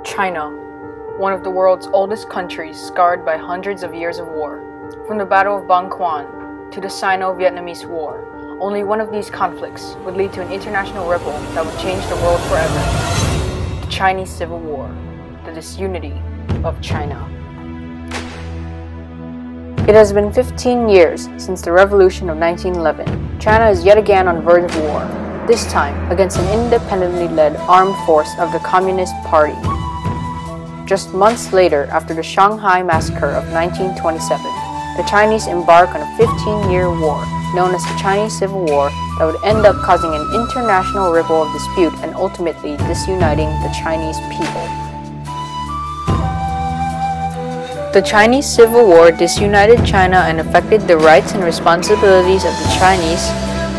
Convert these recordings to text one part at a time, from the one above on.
China, one of the world's oldest countries scarred by hundreds of years of war. From the Battle of Bang Quan to the Sino-Vietnamese War, only one of these conflicts would lead to an international ripple that would change the world forever. The Chinese Civil War, the disunity of China. It has been 15 years since the revolution of 1911. China is yet again on the verge of war, this time against an independently led armed force of the Communist Party. Just months later, after the Shanghai Massacre of 1927, the Chinese embark on a 15-year war known as the Chinese Civil War that would end up causing an international ripple of dispute and ultimately disuniting the Chinese people. The Chinese Civil War disunited China and affected the rights and responsibilities of the Chinese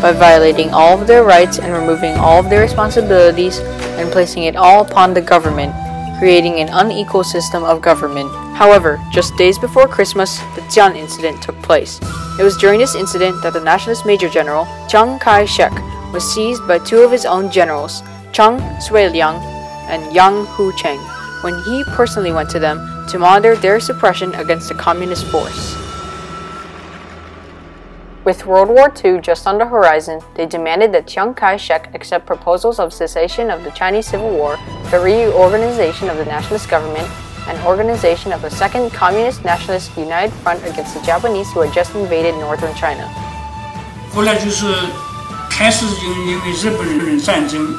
by violating all of their rights and removing all of their responsibilities and placing it all upon the government, creating an unequal system of government. However, just days before Christmas, the Jian incident took place. It was during this incident that the nationalist Major General Chiang Kaishek was seized by two of his own generals, Chang Sui-liang and Yang Hu-cheng, when he personally went to them to monitor their suppression against the communist force. With World War II just on the horizon, they demanded that Chiang Kai-shek accept proposals of cessation of the Chinese Civil War, the reorganization of the nationalist government, and organization of a second Communist Nationalist United Front against the Japanese who had just invaded northern China. 后来就是开始因为日本人战争，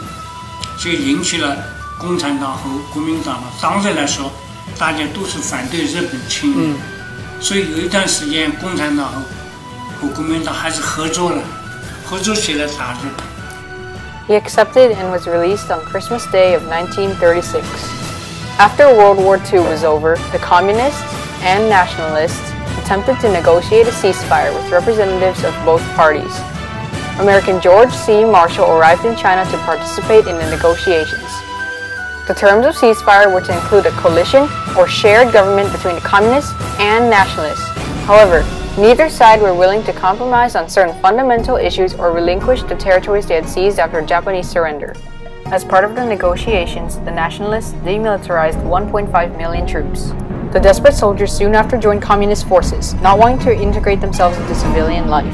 就引起了共产党和国民党嘛。当时来说，大家都是反对日本侵略，所以有一段时间共产党和国民党还是合作了，合作起来打日本。He accepted and was released on Christmas Day of 1936. After World War II was over, the Communists and Nationalists attempted to negotiate a ceasefire with representatives of both parties. American George C. Marshall arrived in China to participate in the negotiations. The terms of ceasefire were to include a coalition or shared government between the Communists and Nationalists. However, neither side were willing to compromise on certain fundamental issues or relinquish the territories they had seized after Japanese surrender. As part of the negotiations, the Nationalists demilitarized 1.5 million troops. The desperate soldiers soon after joined communist forces, not wanting to integrate themselves into civilian life.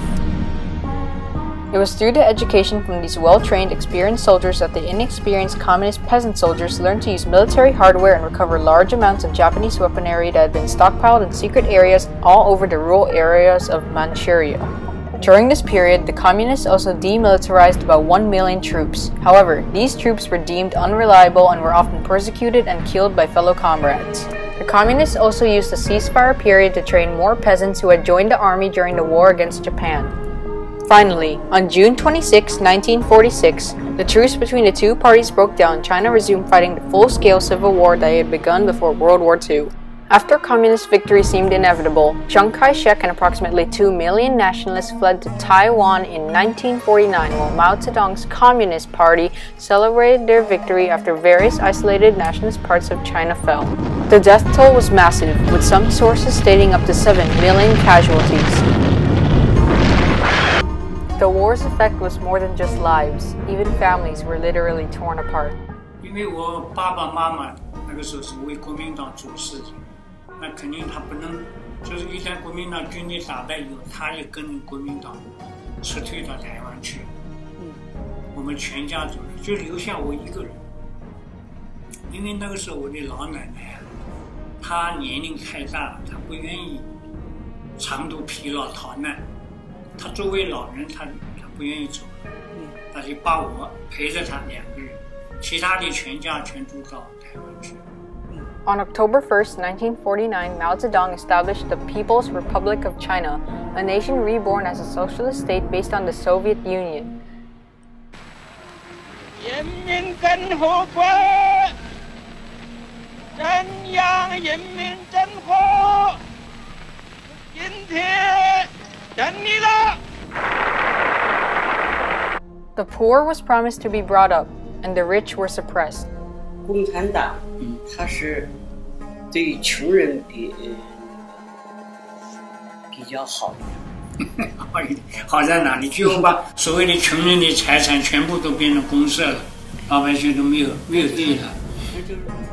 It was through the education from these well-trained, experienced soldiers that the inexperienced communist peasant soldiers learned to use military hardware and recover large amounts of Japanese weaponry that had been stockpiled in secret areas all over the rural areas of Manchuria. During this period, the Communists also demilitarized about 1 million troops. However, these troops were deemed unreliable and were often persecuted and killed by fellow comrades. The Communists also used the ceasefire period to train more peasants who had joined the army during the war against Japan. Finally, on June 26, 1946, the truce between the two parties broke down and China resumed fighting the full-scale civil war that had begun before World War II. After communist victory seemed inevitable, Chiang Kai-shek and approximately 2 million nationalists fled to Taiwan in 1949 while Mao Zedong's Communist Party celebrated their victory after various isolated nationalist parts of China fell. The death toll was massive, with some sources stating up to 7 million casualties. The war's effect was more than just lives. Even families were literally torn apart. 因为我爸爸妈妈那个时候是为国民党做事的，那肯定他不能，就是一旦国民党军队打败以后，他也跟着国民党撤退到台湾去。我们全家走了，就留下我一个人。因为那个时候我的老奶奶，她年龄太大了，她不愿意长途疲劳逃难。 他作为老人，他不愿意走，他就把我陪着他2个人，其他的全家全都到台湾去。On October 1st, 1949, Mao Zedong established the People's Republic of China, a nation reborn as a socialist state based on the Soviet Union. 人民共和国，中央人民政府，今天。 The poor was promised to be brought up, and the rich were suppressed. 共产党，它是对穷人比较好的。好在哪里？就把所谓的穷人的财产全部都变成公社了，老百姓都没有地了。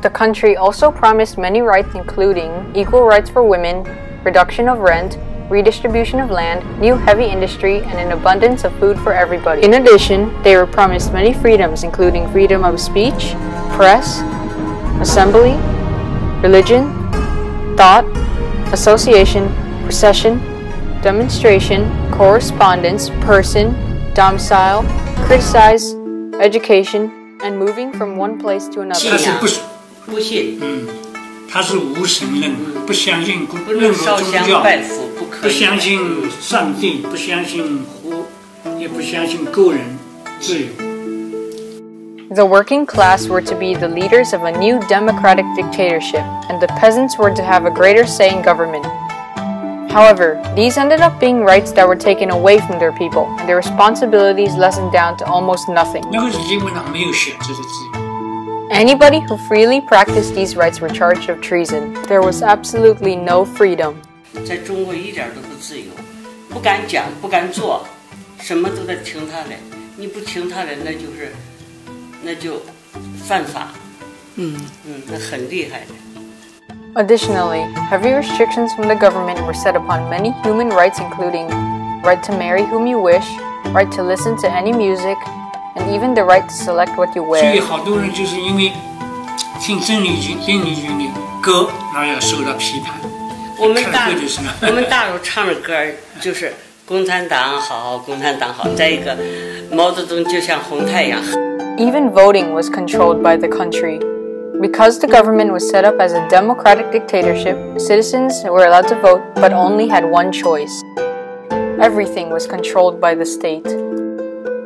The country also promised many rights including equal rights for women, reduction of rent, redistribution of land, new heavy industry, and an abundance of food for everybody. In addition, they were promised many freedoms including freedom of speech, press, assembly, religion, thought, association, procession, demonstration, correspondence, person, domicile, criticize, education, and moving from one place to another. 他是不信，他是无神论，不相信不任何能烧香宗教，拜佛，不可不以。相信上帝，不相信也不相信个人自由。 The working class were to be the leaders of a new democratic dictatorship, and the peasants were to have a greater say in government. However, these ended up being rights that were taken away from their people, and their responsibilities lessened down to almost nothing. 那个是基本上没有选择的自由。 Anybody who freely practiced these rights were charged of treason. There was absolutely no freedom. 在中国一点都不自由，不敢讲，不敢做，什么都得听他的。你不听他的，那就犯法。那很厉害的。 Additionally, heavy restrictions from the government were set upon many human rights including right to marry whom you wish, right to listen to any music, and even the right to select what you 所以 wear. 好多人就是因为听邓丽君的歌，然后要受到批判。我们大陆唱的歌就是共产党好，共产党好。再一个，毛泽东就像红太阳。 Even voting was controlled by the country. Because the government was set up as a democratic dictatorship, citizens were allowed to vote but only had one choice. Everything was controlled by the state.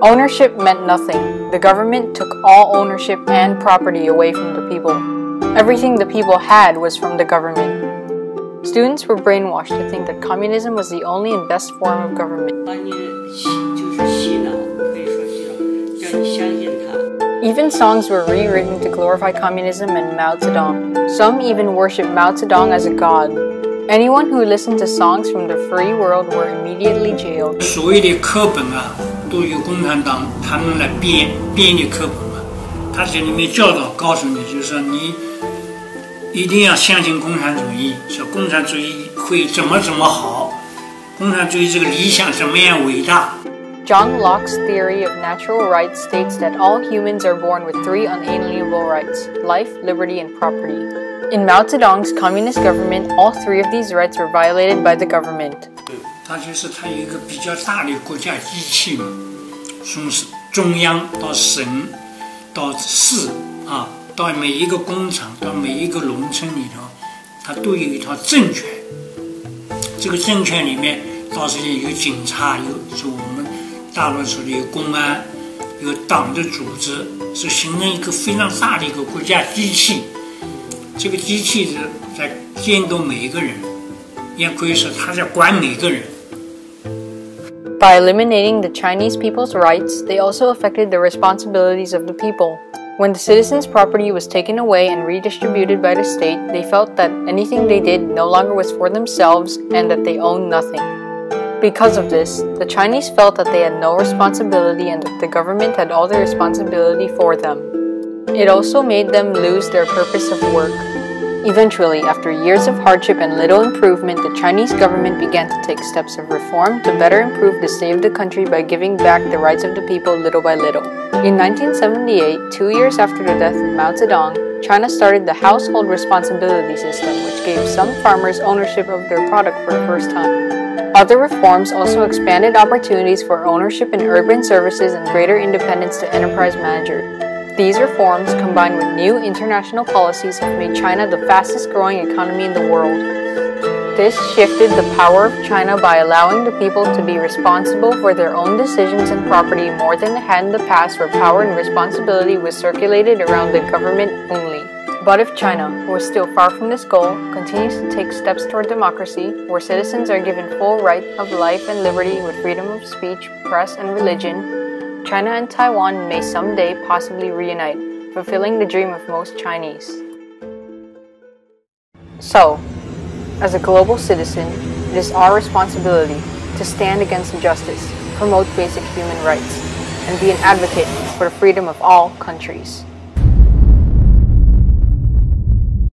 Ownership meant nothing. The government took all ownership and property away from the people. Everything the people had was from the government. Students were brainwashed to think that communism was the only and best form of government. 把你就是洗脑，可以说洗脑，叫你相信他。 Even songs were rewritten to glorify communism and Mao Zedong. Some even worshiped Mao Zedong as a god. Anyone who listened to songs from the free world were immediately jailed. 所谓的课本啊，都由共产党他们来编的课本嘛。他这里面教导告诉你，就是说你一定要相信共产主义，说共产主义会怎么好，共产主义这个理想怎么样伟大。 John Locke's theory of natural rights states that all humans are born with three unalienable rights: life, liberty, and property. In Mao Zedong's communist government, all three of these rights were violated by the government. 它就是它有一个比较大的国家机器嘛，从中央到省到市啊，到每一个工厂，到每一个农村里头，它都有一套政权。这个政权里面，到时有警察，有就我们大陆说的有公安，有党的组织，是形成一个非常大的一个国家机器。这个机器是在监督每一个人，也可以说它在管每个人。 By eliminating the Chinese people's rights, they also affected the responsibilities of the people. When the citizens' property was taken away and redistributed by the state, they felt that anything they did no longer was for themselves and that they owned nothing. Because of this, the Chinese felt that they had no responsibility and that the government had all the responsibility for them. It also made them lose their purpose of work. Eventually, after years of hardship and little improvement, the Chinese government began to take steps of reform to better improve the state of the country by giving back the rights of the people little by little. In 1978, 2 years after the death of Mao Zedong, China started the household responsibility system, which gave some farmers ownership of their product for the first time. Other reforms also expanded opportunities for ownership in urban services and greater independence to enterprise managers. These reforms, combined with new international policies, have made China the fastest growing economy in the world. This shifted the power of China by allowing the people to be responsible for their own decisions and property more than they had in the past, where power and responsibility was circulated around the government only. But if China, who is still far from this goal, continues to take steps toward democracy, where citizens are given full right of life and liberty with freedom of speech, press, and religion, China and Taiwan may someday possibly reunite, fulfilling the dream of most Chinese. So, as a global citizen, it is our responsibility to stand against injustice, promote basic human rights, and be an advocate for the freedom of all countries.